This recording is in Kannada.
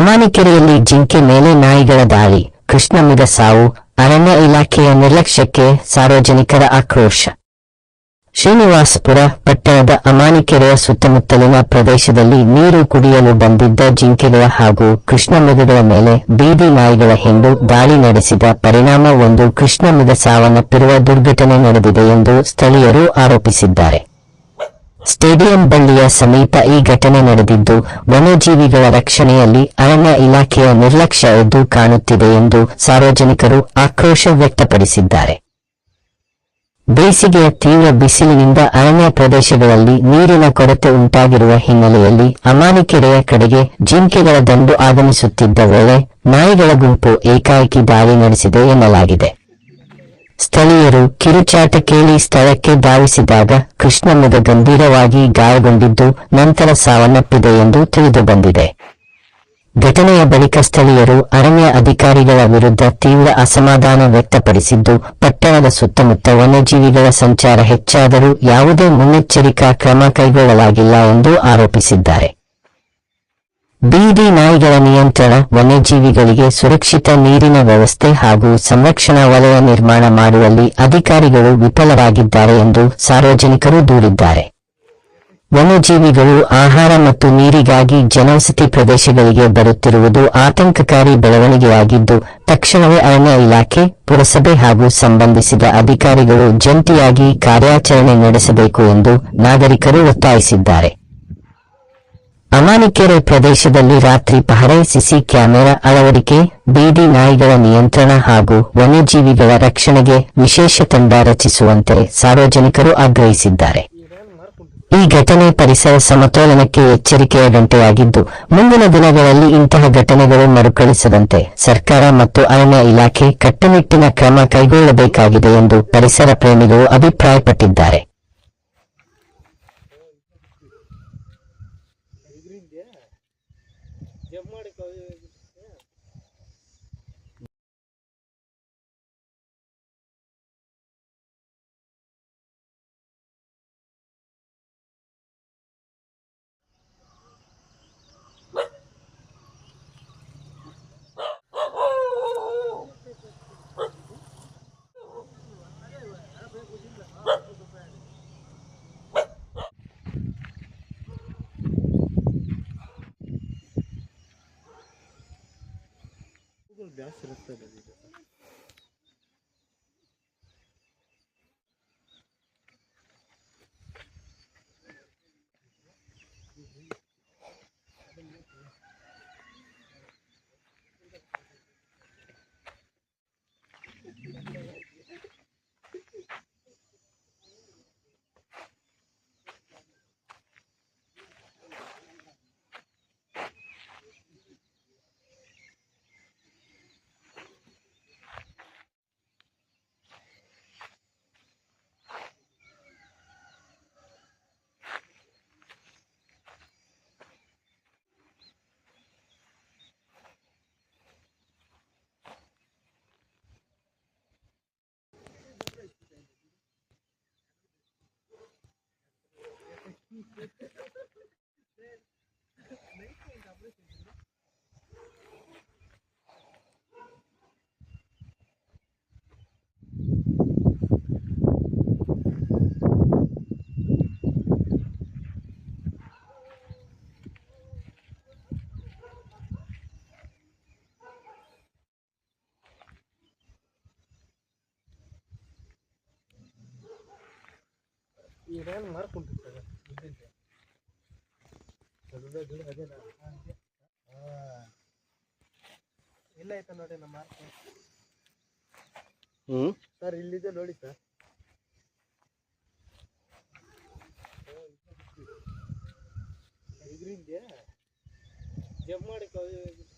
ಅಮಾನಿಕೆರೆಯಲ್ಲಿ ಜಿಂಕೆ ಮೇಲೆ ನಾಯಿಗಳ ದಾಳಿ, ಕೃಷ್ಣಮೃಗ ಸಾವು, ಅರಣ್ಯ ಇಲಾಖೆಯ ನಿರ್ಲಕ್ಷ್ಯಕ್ಕೆ ಸಾರ್ವಜನಿಕರ ಆಕ್ರೋಶ. ಶ್ರೀನಿವಾಸಪುರ ಪಟ್ಟಣದ ಅಮಾನಿಕೆರೆಯ ಸುತ್ತಮುತ್ತಲಿನ ಪ್ರದೇಶದಲ್ಲಿ ನೀರು ಕುಡಿಯಲು ಬಂದಿದ್ದ ಜಿಂಕೆಗಳ ಹಾಗೂ ಕೃಷ್ಣಮೃಗಗಳ ಮೇಲೆ ಬೀದಿ ನಾಯಿಗಳ ಹಿಂಡು ದಾಳಿ ನಡೆಸಿದ ಪರಿಣಾಮ ಒಂದು ಕೃಷ್ಣಮೃಗ ಸಾವನ್ನಪ್ಪಿರುವ ದುರ್ಘಟನೆ ನಡೆದಿದೆ ಎಂದು ಸ್ಥಳೀಯರು ಆರೋಪಿಸಿದ್ದಾರೆ. ಸ್ಟೇಡಿಯಂ ಬಳ್ಳಿಯ ಸಮೀಪ ಈ ಘಟನೆ ನಡೆದಿದ್ದು, ವನ್ಯಜೀವಿಗಳ ರಕ್ಷಣೆಯಲ್ಲಿ ಅರಣ್ಯ ಇಲಾಖೆಯ ನಿರ್ಲಕ್ಷ್ಯ ಎದ್ದು ಕಾಣುತ್ತಿದೆ ಎಂದು ಸಾರ್ವಜನಿಕರು ಆಕ್ರೋಶ ವ್ಯಕ್ತಪಡಿಸಿದ್ದಾರೆ. ಬೇಸಿಗೆಯ ತೀವ್ರ ಬಿಸಿಲಿನಿಂದ ಅರಣ್ಯ ಪ್ರದೇಶಗಳಲ್ಲಿ ನೀರಿನ ಕೊರತೆ ಉಂಟಾಗಿರುವ ಹಿನ್ನೆಲೆಯಲ್ಲಿ ಅಮಾನಿಕೆರೆಯ ಕಡೆಗೆ ಜಿಂಕೆಗಳ ದಂಡು ಆಗಮಿಸುತ್ತಿದ್ದ ವೇಳೆ ನಾಯಿಗಳ ಗುಂಪು ಏಕಾಏಕಿ ದಾಳಿ ನಡೆಸಿದೆ ಎನ್ನಲಾಗಿದೆ. ಸ್ಥಳೀಯರು ಕಿರುಚಾಟ ಕೇಳಿ ಸ್ಥಳಕ್ಕೆ ಧಾವಿಸಿದಾಗ ಕೃಷ್ಣಮೃಗ ಗಂಭೀರವಾಗಿ ಗಾಯಗೊಂಡಿದ್ದು ನಂತರ ಸಾವನ್ನಪ್ಪಿದೆ ಎಂದು ತಿಳಿದುಬಂದಿದೆ. ಘಟನೆಯ ಬಳಿಕ ಸ್ಥಳೀಯರು ಅರಣ್ಯ ಅಧಿಕಾರಿಗಳ ವಿರುದ್ಧ ತೀವ್ರ ಅಸಮಾಧಾನ ವ್ಯಕ್ತಪಡಿಸಿದ್ದು, ಪಟ್ಟಣದ ಸುತ್ತಮುತ್ತ ವನ್ಯಜೀವಿಗಳ ಸಂಚಾರ ಹೆಚ್ಚಾದರೂ ಯಾವುದೇ ಮುನ್ನೆಚ್ಚರಿಕಾ ಕ್ರಮ ಕೈಗೊಳ್ಳಲಾಗಿಲ್ಲ ಎಂದು ಆರೋಪಿಸಿದ್ದಾರೆ. ಬೀದಿ ನಾಯಿಗಳ ನಿಯಂತ್ರಣ, ವನ್ಯಜೀವಿಗಳಿಗೆ ಸುರಕ್ಷಿತ ನೀರಿನ ವ್ಯವಸ್ಥೆ ಹಾಗೂ ಸಂರಕ್ಷಣಾ ವಲಯ ನಿರ್ಮಾಣ ಮಾಡುವಲ್ಲಿ ಅಧಿಕಾರಿಗಳು ವಿಫಲರಾಗಿದ್ದಾರೆ ಎಂದು ಸಾರ್ವಜನಿಕರು ದೂರಿದ್ದಾರೆ. ವನ್ಯಜೀವಿಗಳು ಆಹಾರ ಮತ್ತು ನೀರಿಗಾಗಿ ಜನವಸತಿ ಪ್ರದೇಶಗಳಿಗೆ ಬರುತ್ತಿರುವುದು ಆತಂಕಕಾರಿ ಬೆಳವಣಿಗೆಯಾಗಿದ್ದು, ತಕ್ಷಣವೇ ಅರಣ್ಯ ಇಲಾಖೆ, ಪುರಸಭೆ ಹಾಗೂ ಸಂಬಂಧಿಸಿದ ಅಧಿಕಾರಿಗಳು ಜಂಟಿಯಾಗಿ ಕಾರ್ಯಾಚರಣೆ ನಡೆಸಬೇಕು ಎಂದು ನಾಗರಿಕರು ಒತ್ತಾಯಿಸಿದ್ದಾರೆ. ಅಮಾನಿಕೆರೆ ಪ್ರದೇಶದಲ್ಲಿ ರಾತ್ರಿ ಪಹರೆ, ಸಿಸಿ ಕ್ಯಾಮೆರಾ ಅಳವಡಿಕೆ, ಬೀದಿ ನಾಯಿಗಳ ನಿಯಂತ್ರಣ ಹಾಗೂ ವನ್ಯಜೀವಿಗಳ ರಕ್ಷಣೆಗೆ ವಿಶೇಷ ತಂಡ ರಚಿಸುವಂತೆ ಸಾರ್ವಜನಿಕರು ಆಗ್ರಹಿಸಿದ್ದಾರೆ. ಈ ಘಟನೆ ಪರಿಸರ ಸಮತೋಲನಕ್ಕೆ ಎಚ್ಚರಿಕೆಯ ಗಂಟೆಯಾಗಿದ್ದು, ಮುಂದಿನ ದಿನಗಳಲ್ಲಿ ಇಂತಹ ಘಟನೆಗಳು ಮರುಕಳಿಸದಂತೆ ಸರ್ಕಾರ ಮತ್ತು ಅರಣ್ಯ ಇಲಾಖೆ ಕಟ್ಟುನಿಟ್ಟಿನ ಕ್ರಮ ಕೈಗೊಳ್ಳಬೇಕಾಗಿದೆ ಎಂದು ಪರಿಸರ ಪ್ರೇಮಿಗಳು ಅಭಿಪ್ರಾಯಪಟ್ಟಿದ್ದಾರೆ. ಜಾಸ್ತಿ ಇರುತ್ತದೆ ಈಗ. ಈ ರೇಲ್ ಮಾರ್ಕೊಂಡಿರ್ತಾರೆ ಎಲ್ಲ ಆಯ್ತಾ ನೋಡಿ ನಮ್ಮ ಮಾರ್ಕ್ ಸರ್, ಇಲ್ಲಿದೆ ನೋಡಿ ಸರ್. ಇದರಿಂದ ಜಂಪ್ ಮಾಡಿ